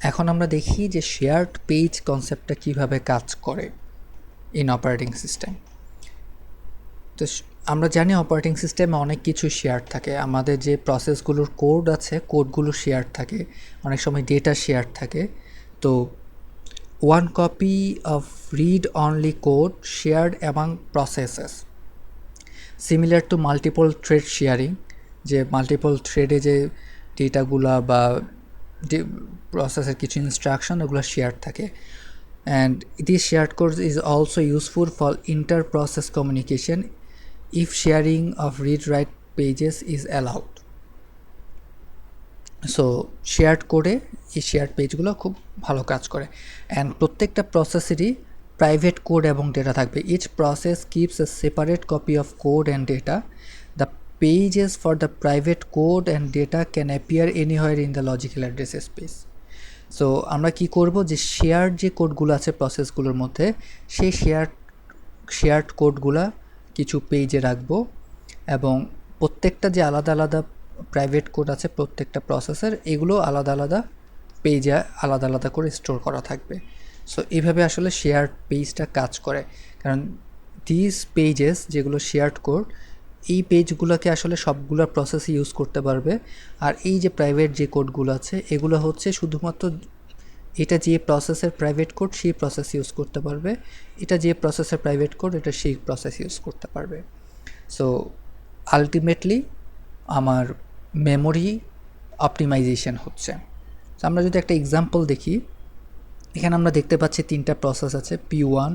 এখন আমরা দেখি যে শেয়ার্ড পেজ কনসেপ্টটা কিভাবে কাজ করে ইন অপারেটিং সিস্টেম। তো আমরা জানি অপারেটিং সিস্টেমে অনেক কিছু শেয়ার থাকে, আমাদের যে প্রসেসগুলোর কোড আছে কোডগুলো শেয়ার থাকে, অনেক সময় ডেটা শেয়ার থাকে। তো one copy of read only code shared among processes similar to multiple thread sharing, যে মাল্টিপল থ্রেডে যে ডেটাগুলা বা প্রসেসের কিছু ইনস্ট্রাকশন ওগুলো শেয়ার থাকে। And this shared code is also useful for inter-process communication if sharing of read-write pages is allowed. So shared কোডে এই shared পেজগুলো খুব ভালো কাজ করে। অ্যান্ড প্রত্যেকটা প্রসেসেরই প্রাইভেট কোড এবং ডেটা থাকবে। Each process keeps a separate copy of code and data. The pages for the private code and data can appear anywhere in the logical address space. So আমরা কি করব, যে shared যে কোডগুলো আছে প্রসেসগুলোর মধ্যে, সেই শেয়ার্ড কোডগুলা কিছু পেজে রাখবো, এবং প্রত্যেকটা যে আলাদা আলাদা প্রাইভেট কোড আছে প্রত্যেকটা প্রসেসের, এগুলো আলাদা আলাদা পেজে আলাদা আলাদা করে স্টোর করা থাকবে। সো এইভাবে আসলে শেয়ার্ড পেজটা কাজ করে, কারণ দিস পেজেস যেগুলো শেয়ার্ড কোড, এই পেজগুলোকে আসলে সবগুলো প্রসেসে ইউজ করতে পারবে। আর এই যে প্রাইভেট যে কোডগুলো আছে এগুলো হচ্ছে শুধুমাত্র এটা যে প্রসেসের প্রাইভেট কোড সেই প্রসেস ইউজ করতে পারবে, এটা যে প্রসেসের প্রাইভেট কোড এটা সেই প্রসেস ইউজ করতে পারবে। সো আলটিমেটলি আমার মেমোরি অপটিমাইজেশন হচ্ছে। তো আমরা যদি একটা এক্সাম্পল দেখি, এখানে আমরা দেখতে পাচ্ছি তিনটা প্রসেস আছে, P1,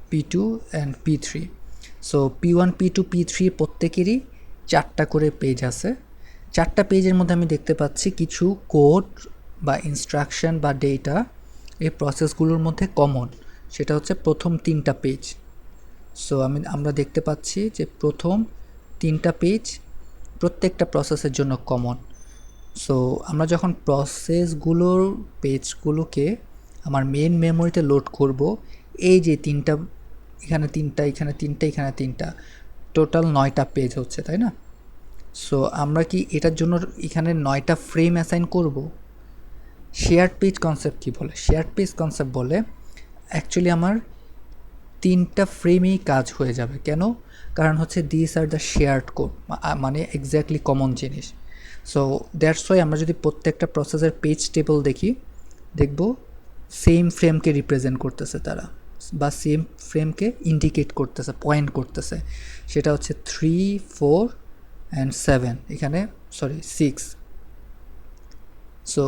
P2 and P3। So P1, P2, P3 প্রত্যেকেরই 4টা করে পেজ আছে। 4টা পেজের মধ্যে আমি দেখতে পাচ্ছি কিছু কোড বা ইনস্ট্রাকশন বা ডেটা এই প্রসেসগুলোর মধ্যে কমন, সেটা হচ্ছে প্রথম 3টা পেজ। সো আমরা দেখতে পাচ্ছি যে প্রথম 3টা পেজ প্রত্যেকটা প্রসেসের জন্য কমন। সো আমরা যখন প্রসেসগুলোর পেজগুলোকে আমার মেন মেমোরিতে লোড করব, এই যে তিনটা, এখানে তিনটা, এখানে তিনটা, এখানে তিনটা, টোটাল 9টা পেজ হচ্ছে, তাই না? সো আমরা কি এটার জন্য এখানে 9টা ফ্রেম অ্যাসাইন করব? শেয়ার্ড পেজ কনসেপ্ট কী বলে? শেয়ার্ড পেজ কনসেপ্ট বলে অ্যাকচুয়ালি আমার 3টা ফ্রেমেই কাজ হয়ে যাবে। কেন? কারণ হচ্ছে this are the shared code, মানে এক্স্যাক্টলি কমন জিনিস। সো দ্যাটস ওয়াই আমরা যদি প্রত্যেকটা প্রসেসের পেজ টেবল দেখি, দেখব সেম ফ্রেমকে রিপ্রেজেন্ট করতেছে তারা, বা সেম ফ্রেমকে ইন্ডিকেট করতেছে, পয়েন্ট করতেছে। সেটা হচ্ছে 3, 4 অ্যান্ড 7, এখানে 6। সো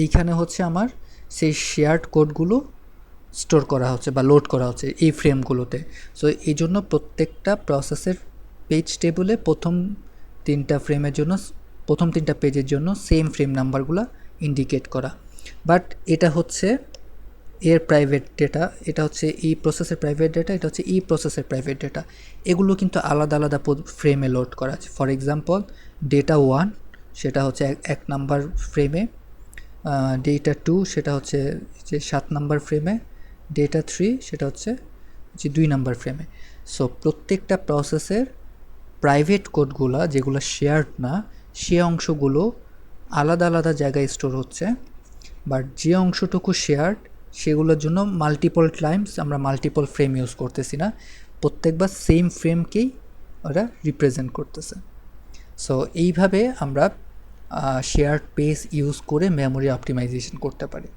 এইখানে হচ্ছে আমার সেই শেয়ার্ড কোডগুলো স্টোর করা হচ্ছে বা লোড করা হচ্ছে এই ফ্রেমগুলোতে। সো এই জন্য প্রত্যেকটা প্রসেসের পেজ টেবলে প্রথম 3টা ফ্রেমের জন্য, প্রথম 3টা পেজের জন্য সেম ফ্রেম নাম্বারগুলো ইন্ডিকেট করা। বাট এটা হচ্ছে এর প্রাইভেট ডেটা, এটা হচ্ছে এই প্রসেসের প্রাইভেট ডেটা, এটা হচ্ছে এই প্রসেসের প্রাইভেট ডেটা। এগুলো কিন্তু আলাদা আলাদা ফ্রেমে লোড করা আছে। ফর এক্সাম্পল ডেটা 1 সেটা হচ্ছে 1 নাম্বার ফ্রেমে, ডেটা 2 সেটা হচ্ছে যে 7 নাম্বার ফ্রেমে, ডেটা 3 সেটা হচ্ছে যে 2 নাম্বার ফ্রেমে। সো প্রত্যেকটা প্রসেসের প্রাইভেট কোডগুলো যেগুলো শেয়ার্ড না, সে অংশগুলো আলাদা আলাদা জায়গায় স্টোর হচ্ছে। বাট যে অংশটুকু শেয়ার্ড সেগুলোর জন্য মাল্টিপল টাইমস আমরা মাল্টিপল ফ্রেম ইউজ করতেছি না, প্রত্যেকবার সেম ফ্রেমকেই ওরা রিপ্রেজেন্ট করতেছে। সো এইভাবে আমরা শেয়ার্ড পেজ ইউজ করে মেমোরি অপটিমাইজেশন করতে পারি।